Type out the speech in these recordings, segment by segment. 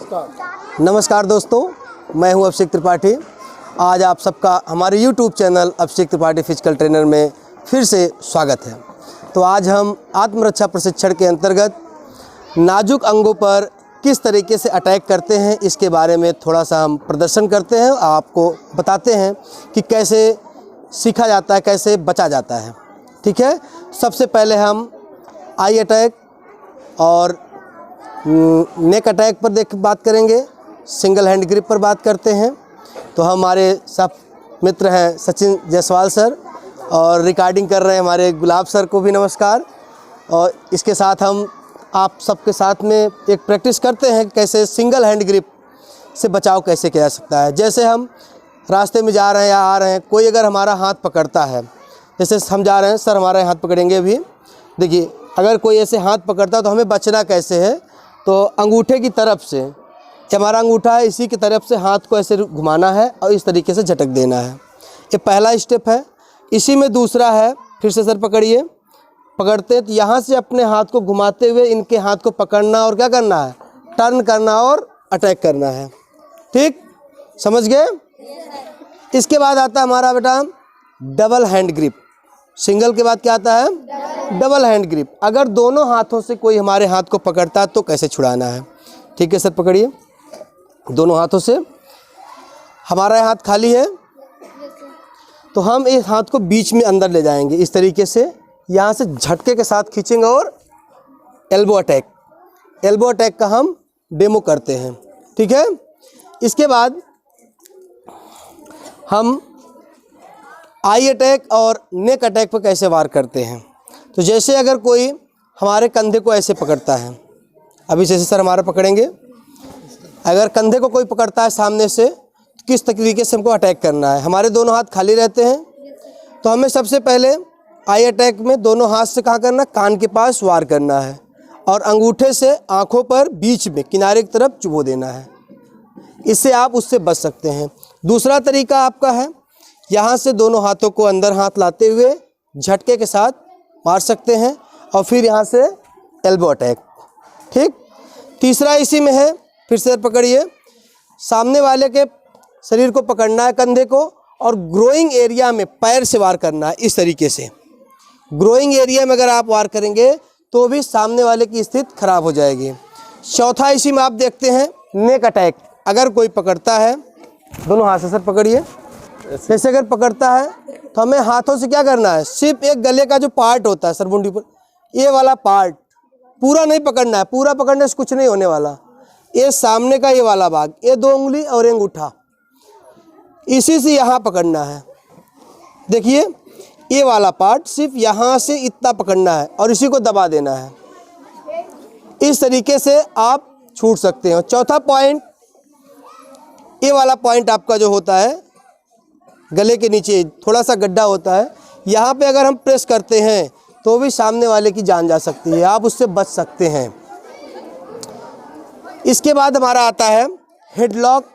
नमस्कार दोस्तों, मैं हूं अभिषेक त्रिपाठी। आज आप सबका हमारे YouTube चैनल अभिषेक त्रिपाठी फिजिकल ट्रेनर में फिर से स्वागत है। तो आज हम आत्मरक्षा प्रशिक्षण के अंतर्गत नाजुक अंगों पर किस तरीके से अटैक करते हैं इसके बारे में थोड़ा सा हम प्रदर्शन करते हैं, आपको बताते हैं कि कैसे सीखा जाता है, कैसे बचा जाता है। ठीक है, सबसे पहले हम आई अटैक और नेक अटैक पर बात करेंगे, सिंगल हैंड ग्रिप पर बात करते हैं। तो हमारे सब मित्र हैं सचिन जायसवाल सर और रिकॉर्डिंग कर रहे हैं हमारे गुलाब सर को भी नमस्कार। और इसके साथ हम आप सबके साथ में एक प्रैक्टिस करते हैं कैसे सिंगल हैंड ग्रिप से बचाव कैसे किया जा सकता है। जैसे हम रास्ते में जा रहे हैं या आ रहे हैं, कोई अगर हमारा हाथ पकड़ता है, जैसे हम जा रहे हैं, सर हमारा हाथ पकड़ेंगे अभी। देखिए, अगर कोई ऐसे हाथ पकड़ता है तो हमें बचना कैसे है, तो अंगूठे की तरफ से, हमारा अंगूठा है इसी की तरफ से हाथ को ऐसे घुमाना है और इस तरीके से झटक देना है। ये पहला स्टेप है। इसी में दूसरा है, फिर से सर पकड़िए, पकड़ते तो यहाँ से अपने हाथ को घुमाते हुए इनके हाथ को पकड़ना और क्या करना है, टर्न करना और अटैक करना है। ठीक, समझ गए। इसके बाद आता है हमारा बेटा डबल हैंड ग्रिप। सिंगल के बाद क्या आता है, डबल हैंड ग्रिप। अगर दोनों हाथों से कोई हमारे हाथ को पकड़ता है तो कैसे छुड़ाना है। ठीक है सर, पकड़िए दोनों हाथों से। हमारा हाथ खाली है तो हम इस हाथ को बीच में अंदर ले जाएंगे इस तरीके से, यहाँ से झटके के साथ खींचेंगे और एल्बो अटैक, एल्बो अटैक का हम डेमो करते हैं। ठीक है, इसके बाद हम आई अटैक और नेक अटैक पर कैसे वार करते हैं। तो जैसे अगर कोई हमारे कंधे को ऐसे पकड़ता है, अभी जैसे सर हमारा पकड़ेंगे, अगर कंधे को कोई पकड़ता है सामने से तो किस तरीके से हमको अटैक करना है। हमारे दोनों हाथ खाली रहते हैं तो हमें सबसे पहले आई अटैक में दोनों हाथ से कहाँ करना, कान के पास वार करना है और अंगूठे से आँखों पर बीच में किनारे की तरफ चुभो देना है। इससे आप उससे बच सकते हैं। दूसरा तरीका आपका है, यहाँ से दोनों हाथों को अंदर हाथ लाते हुए झटके के साथ मार सकते हैं और फिर यहाँ से एल्बो अटैक। ठीक, तीसरा इसी में है, फिर से पकड़िए, सामने वाले के शरीर को पकड़ना है, कंधे को, और ग्रोइंग एरिया में पैर से वार करना है इस तरीके से। ग्रोइंग एरिया में अगर आप वार करेंगे तो भी सामने वाले की स्थिति खराब हो जाएगी। चौथा इसी में आप देखते हैं नेक अटैक। अगर कोई पकड़ता है, दोनों हाथ से सर पकड़िए, जैसे अगर पकड़ता है तो हमें हाथों से क्या करना है, सिर्फ एक गले का जो पार्ट होता है सर मुंडी पर, ये वाला पार्ट पूरा नहीं पकड़ना है। पूरा पकड़ने से कुछ नहीं होने वाला। ये सामने का ये वाला भाग, ये 2 उंगली और अंगूठा, इसी से यहाँ पकड़ना है। देखिए, ये वाला पार्ट सिर्फ यहाँ से इतना पकड़ना है और इसी को दबा देना है। इस तरीके से आप छूट सकते हैं। चौथा पॉइंट, ये वाला पॉइंट आपका जो होता है गले के नीचे थोड़ा सा गड्ढा होता है, यहाँ पे अगर हम प्रेस करते हैं तो भी सामने वाले की जान जा सकती है, आप उससे बच सकते हैं। इसके बाद हमारा आता है हेडलॉक।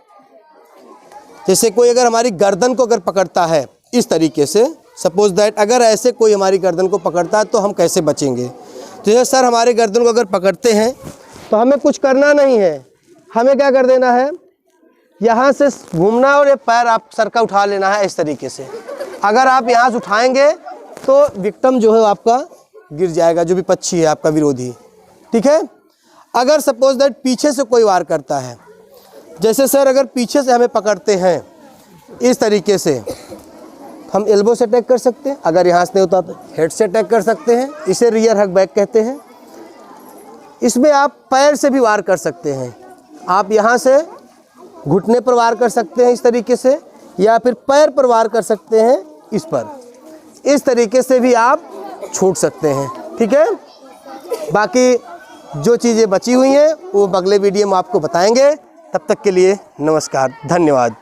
जैसे कोई अगर हमारी गर्दन को अगर पकड़ता है इस तरीके से, सपोज दैट अगर ऐसे कोई हमारी गर्दन को पकड़ता है तो हम कैसे बचेंगे। तो जैसे सर हमारे गर्दन को अगर पकड़ते हैं तो हमें कुछ करना नहीं है, हमें क्या कर देना है, यहाँ से घूमना और ये पैर आप सर का उठा लेना है इस तरीके से। अगर आप यहाँ से उठाएंगे तो विक्टिम जो है आपका गिर जाएगा, जो विपक्षी है आपका विरोधी। ठीक है, अगर सपोज दैट पीछे से कोई वार करता है, जैसे सर अगर पीछे से हमें पकड़ते हैं इस तरीके से, हम एल्बो से अटैक कर सकते हैं। अगर यहाँ से नहीं होता तो हेड से अटैक कर सकते हैं, इसे रियर हक बैक कहते हैं। इसमें आप पैर से भी वार कर सकते हैं। आप यहाँ से घुटने पर वार कर सकते हैं इस तरीके से, या फिर पैर पर वार कर सकते हैं इस पर। इस तरीके से भी आप छूट सकते हैं। ठीक है, बाकी जो चीज़ें बची हुई हैं वो अगले वीडियो में आपको बताएंगे। तब तक के लिए नमस्कार, धन्यवाद।